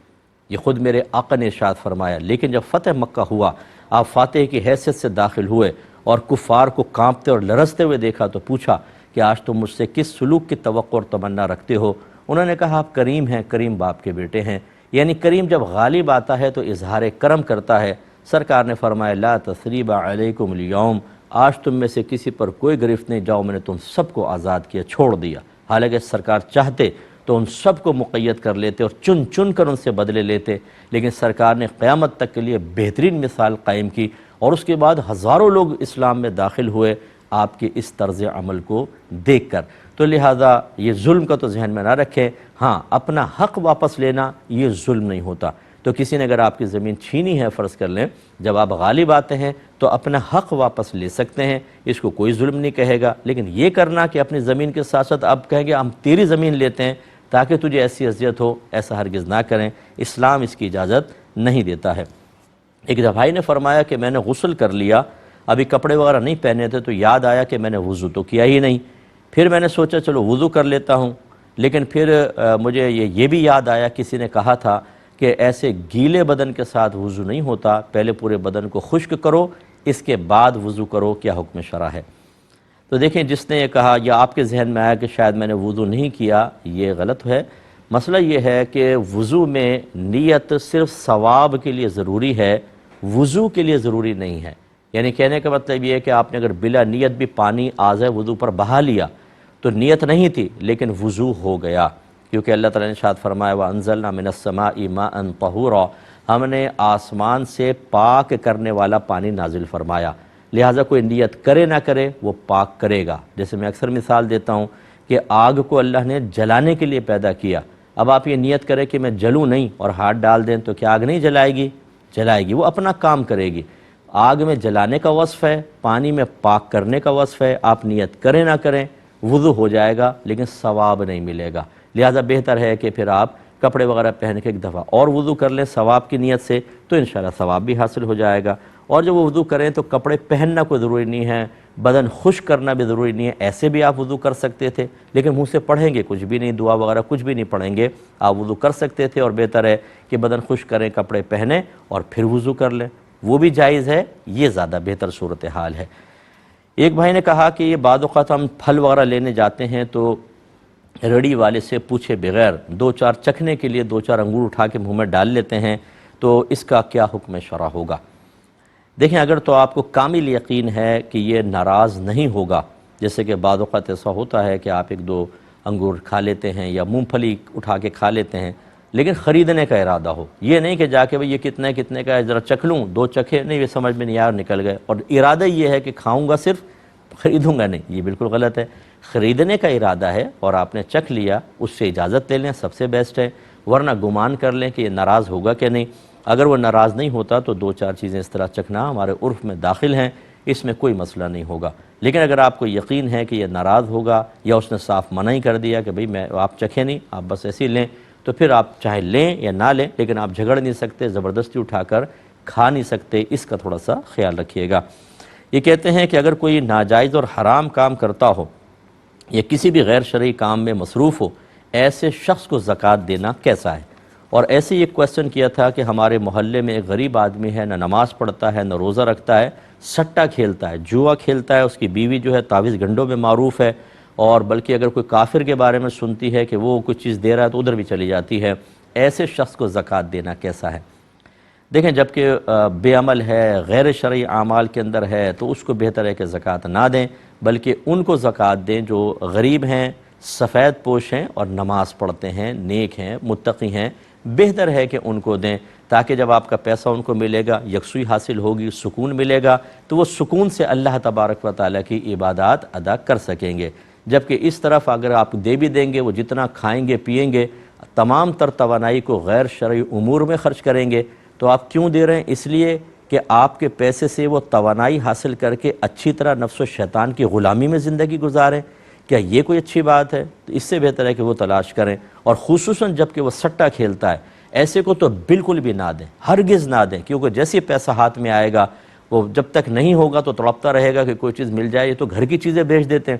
یہ خود میرے آقا نے ارشاد فرمایا۔ لیکن جب فتح مکہ ہوا، آپ فاتح کی حیثیت سے داخل ہوئے اور کفار کو کانپتے اور لرزتے ہوئے دیکھا تو پوچھا کہ آج تم مجھ سے کس سلوک کی توقع اور تمنا رکھتے ہو؟ انہوں نے کہا آپ کریم ہیں، کریم باپ کے بیٹے ہیں، یعنی کریم جب غالب آتا ہے تو اظہار کرم کرتا ہے۔ سرکار نے فرمایا لا تثریب علیکم اليوم، آج تم میں سے کسی پر کوئی گرفت نہیں، جاؤ میں نے تم سب کو آزاد کیا، چھوڑ دیا۔ حالانکہ سرکار چاہتے تو ان سب کو مقید کر لیتے اور چن چن کر ان سے بدلے لیتے، لیکن سرکار نے قیامت تک کے لیے بہترین مثال قائم کی، اور اس کے بعد ہزاروں لوگ اسلام میں داخل ہوئے آپ کے اس طرز عمل کو دیکھ کر۔ تو لہٰذا یہ ظلم کا تو ذہن میں نہ رکھیں، ہاں اپنا حق واپس لینا یہ ظلم نہیں ہوتا۔ تو کسی نے اگر آپ کی زمین چھینی ہے، فرض کر لیں، جب آپ غالب آتے ہیں تو اپنا حق واپس لے سکتے ہیں، اس کو کوئی ظلم نہیں کہے گا، لیکن یہ کرنا کہ اپنی زمین کے ساتھ ساتھ آپ کہیں گے ہم تیری زمین لیتے ہیں تاکہ تجھے ایسی اذیت ہو، ایسا ہرگز نہ کریں، اسلام اس کی اجازت نہیں دیتا ہے۔ ایک بھائی نے فرمایا کہ میں نے غسل کر لیا، ابھی کپڑے وغیرہ نہیں پہنے تھے تو یاد آیا کہ میں نے وضو تو کیا ہی نہیں، پھر میں نے سوچا چلو وضو کر لیتا ہوں، لیکن پھر مجھے یہ بھی یاد آیا کسی نے کہا تھا کہ ایسے گیلے بدن کے ساتھ وضو نہیں ہوتا، پہلے پورے بدن کو خشک کرو اس کے بعد وضو کرو، کیا حکم شرع ہے؟ تو دیکھیں جس نے یہ کہا یا آپ کے ذہن میں آیا کہ شاید میں نے وضو نہیں کیا، یہ غلط ہے۔ مسئلہ یہ ہے کہ وضو میں نیت صرف ثواب کے لیے ضروری ہے، وضو کے لیے ضروری نہیں ہے۔ یعنی کہنے کا مطلب یہ ہے کہ آپ نے اگر بلا نیت بھی پانی آزے وضو پر بہا لیا تو نیت نہیں تھی لیکن وضو ہو گیا، کیونکہ اللہ تعالیٰ نے ارشاد فرمایا وَأَنزَلْنَا مِنَ السَّمَاءِ مَاءً طَهُورًا، ہم نے آسمان سے پاک کرنے والا پانی نازل فرمایا، لہٰذا کوئی نیت کرے نہ کرے وہ پاک کرے گا۔ جیسے میں اکثر مثال دیتا ہوں کہ آگ کو اللہ نے جلانے کے لیے پیدا کیا، اب آپ یہ نیت کریں کہ میں جلوں نہیں اور ہاتھ ڈال دیں تو کیا آگ نہیں جلائے گی؟ جلائے گی، وہ اپنا کام کرے گی۔ آگ میں جلانے کا وصف ہے، پانی میں پاک کرنے کا وصف ہے، آپ نیت کریں نہ کریں وضو ہو جائے گا لیکن ثواب نہیں ملے گا۔ لہٰذا بہتر ہے کہ پھر آپ کپڑے وغیرہ پہن کے ایک دفعہ اور وضو کر لیں ثواب کی نیت سے، تو انشاءاللہ ثواب بھی حاصل ہو جائے گا۔ اور جب وہ وضو کریں تو کپڑے پہننا کوئی ضروری نہیں ہے، بدن خشک کرنا بھی ضروری نہیں ہے، ایسے بھی آپ وضو کر سکتے تھے، لیکن منہ سے پڑھیں گے کچھ بھی نہیں، دعا وغیرہ کچھ بھی نہیں پڑھیں گے، آپ وضو کر سکتے تھے، اور بہتر ہے کہ بدن خشک کریں، کپڑے پہنیں اور پھر وضو کر لیں، وہ بھی جائز ہے، یہ زیادہ بہتر صورتحال ہے۔ ایک بھائی نے کہا کہ یہ بعض اوقات ہم پھل وغیرہ لینے جاتے ہیں تو ریڑھی والے سے پوچھے بغیر دو چار چکھنے کے لیے دو چار انگور اٹھا کے منہ میں ڈال لیتے ہیں، تو اس کا کیا حکم شرع ہوگا؟ دیکھیں اگر تو آپ کو کامل یقین ہے کہ یہ ناراض نہیں ہوگا، جیسے کہ بعض اوقات ایسا ہوتا ہے کہ آپ ایک دو انگور کھا لیتے ہیں یا مونگ پھلی اٹھا کے کھا لیتے ہیں، لیکن خریدنے کا ارادہ ہو، یہ نہیں کہ جا کے بھئی یہ کتنے کا ہے ذرا چکھ لوں، دو چکھے نہیں، یہ سمجھ میں نہیں آیا نکل گئے، اور ارادہ یہ ہے کہ کھاؤں گا صرف، خریدوں گا نہیں، یہ بالکل غلط ہے۔ خریدنے کا ارادہ ہے اور آپ نے چکھ لیا، اس سے اجازت لے لیں، سب سے بیسٹ ہے، ورنہ گمان کر لیں کہ یہ ناراض ہوگا کہ نہیں۔ اگر وہ ناراض نہیں ہوتا تو دو چار چیزیں اس طرح چکھنا ہمارے عرف میں داخل ہیں، اس میں کوئی مسئلہ نہیں ہوگا۔ لیکن اگر آپ کو یقین ہے کہ یہ ناراض ہوگا یا اس نے صاف منع ہی کر دیا کہ بھئی آپ چکھیں نہیں، آپ بس ایسے ہی لیں، تو پھر آپ چاہے لیں یا نہ لیں، لیکن آپ جھگڑ نہیں سکتے، زبردستی اٹھا کر کھا نہیں سکتے، اس کا تھوڑا سا خیال رکھیے گا۔ یہ کہتے ہیں کہ اگر کوئی ناجائز اور حرام کام کرتا ہو یا کسی بھی غیر شرعی کام میں مصروف ہو، ایسے شخص کو زکوٰۃ دینا کیسا ہے؟ اور ایسے یہ کویسچن کیا تھا کہ ہمارے محلے میں ایک غریب آدمی ہے، نہ نماز پڑھتا ہے، نہ روزہ رکھتا ہے، سٹا کھیلتا ہے، جوا کھیلتا ہے، اس کی بیوی جو ہے تعویذ گنڈوں میں معروف ہے، اور بلکہ اگر کوئی کافر کے بارے میں سنتی ہے کہ وہ کچھ چیز دے رہا ہے تو ادھر بھی چلی جاتی ہے، ایسے شخص کو زکوٰۃ دینا کیسا ہے؟ دیکھیں جبکہ بے عمل ہے، غیر شرعی اعمال کے اندر ہے، تو اس کو بہتر ہے کہ زکوٰۃ نہ دیں، بلکہ ان کو زکوٰۃ دیں جو غریب ہیں، سفید پوش ہیں اور نماز پڑھتے ہیں، نیک ہیں، متقی ہیں، بہتر ہے کہ ان کو دیں، تاکہ جب آپ کا پیسہ ان کو ملے گا، یکسوئی حاصل ہوگی، سکون ملے گا، تو وہ سکون سے اللہ تبارک و تعالیٰ کی عبادات ادا کر سکیں گے۔ جبکہ اس طرف اگر آپ دے بھی دیں گے، وہ جتنا کھائیں گے پیئیں گے، تمام تر توانائی کو غیر شرعی امور میں خرچ کریں گے، تو آپ کیوں دے رہے ہیں؟ اس لیے کہ آپ کے پیسے سے وہ توانائی حاصل کر کے اچھی طرح نفس و شیطان کی غلامی میں زندگی گزاریں، کیا یہ کوئی اچھی بات ہے؟ تو اس سے بہتر ہے کہ وہ تلاش کریں، اور خصوصاً جب کہ وہ سٹا کھیلتا ہے، ایسے کو تو بالکل بھی نہ دیں، ہرگز نہ دیں، کیونکہ جیسے پیسہ ہاتھ میں آئے گا وہ جب تک نہیں ہوگا تو تڑپتا رہے گا کہ کوئی چیز مل جائے، یہ تو گھر کی چیزیں بیچ دیتے ہیں،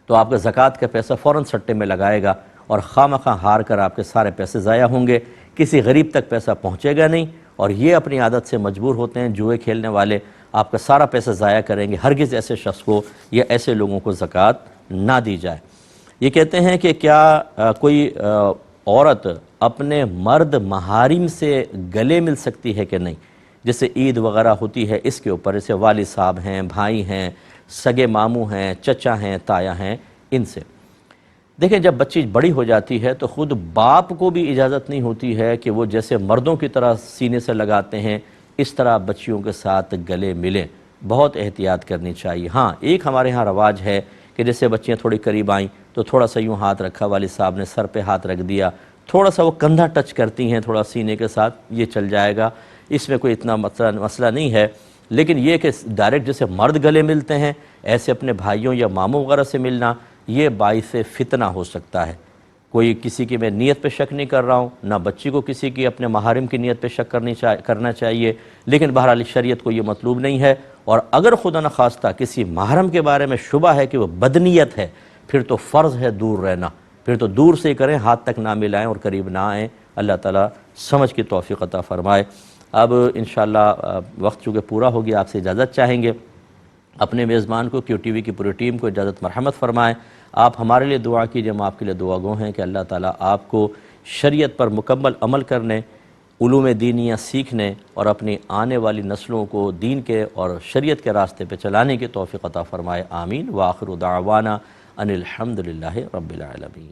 تو آپ کا زکوٰۃ کا پیسہ فوراً سٹے میں لگائے گا اور خواہ ہار کر آپ کے سارے پیسے ضائع ہوں گے، کسی غریب تک پیسہ پہنچے گا نہیں، اور یہ اپنی عادت سے مجبور ہوتے ہیں، جوئے کھیلنے والے آپ کا سارا پیسہ ضائع کریں گے۔ ہرگز ایسے شخص کو یا ایسے لوگوں کو زکوٰۃ نہ دی جائے۔ یہ کہتے ہیں کہ کیا کوئی عورت اپنے مرد محارم سے گلے مل سکتی ہے کہ نہیں، جیسے عید وغیرہ ہوتی ہے اس کے اوپر، جیسے والد صاحب ہیں، بھائی ہیں، سگے ماموں ہیں، چچا ہیں، تایا ہیں، ان سے؟ دیکھیں جب بچی بڑی ہو جاتی ہے تو خود باپ کو بھی اجازت نہیں ہوتی ہے کہ وہ جیسے مردوں کی طرح سینے سے لگاتے ہیں اس طرح بچیوں کے ساتھ گلے ملیں، بہت احتیاط کرنی چاہیے۔ ہاں ایک ہمارے ہاں رواج ہے کہ جیسے بچیاں تھوڑی قریب آئیں تو تھوڑا سا یوں ہاتھ رکھا، والد صاحب نے سر پہ ہاتھ رکھ دیا، تھوڑا سا وہ کندھا ٹچ کرتی ہیں تھوڑا سینے کے ساتھ، یہ چل جائے گا، اس میں کوئی اتنا مسئلہ نہیں ہے۔ لیکن یہ کہ ڈائریکٹ جیسے مرد گلے ملتے ہیں ایسے اپنے بھائیوں یا ماموں وغیرہ سے ملنا، یہ باعث فتنہ ہو سکتا ہے۔ کوئی کسی کی میں نیت پہ شک نہیں کر رہا ہوں، نہ بچی کو کسی کی اپنے محارم کی نیت پہ شک کرنا چاہیے، لیکن بہرحال شریعت کو یہ مطلوب نہیں ہے۔ اور اگر خدا نخواستہ کسی محرم کے بارے میں شبہ ہے کہ وہ بدنیت ہے، پھر تو فرض ہے دور رہنا، پھر تو دور سے کریں، ہاتھ تک نہ ملائیں اور قریب نہ آئیں۔ اللہ تعالیٰ سمجھ کی توفیق عطا فرمائے۔ اب انشاءاللہ وقت چونکہ پورا ہو گیا، آپ سے اجازت چاہیں گے۔ اپنے میزبان کو، کیو ٹی وی کی پوری ٹیم کو اجازت مرحمت فرمائیں۔ آپ ہمارے لیے دعا کیجئے، ہم آپ کے لیے دعا گو ہیں کہ اللہ تعالیٰ آپ کو شریعت پر مکمل عمل کرنے، علوم دینیہ سیکھنے اور اپنی آنے والی نسلوں کو دین کے اور شریعت کے راستے پہ چلانے کی توفیق عطا فرمائے، آمین۔ وآخر دعوانا ان الحمدللہ رب العالمین۔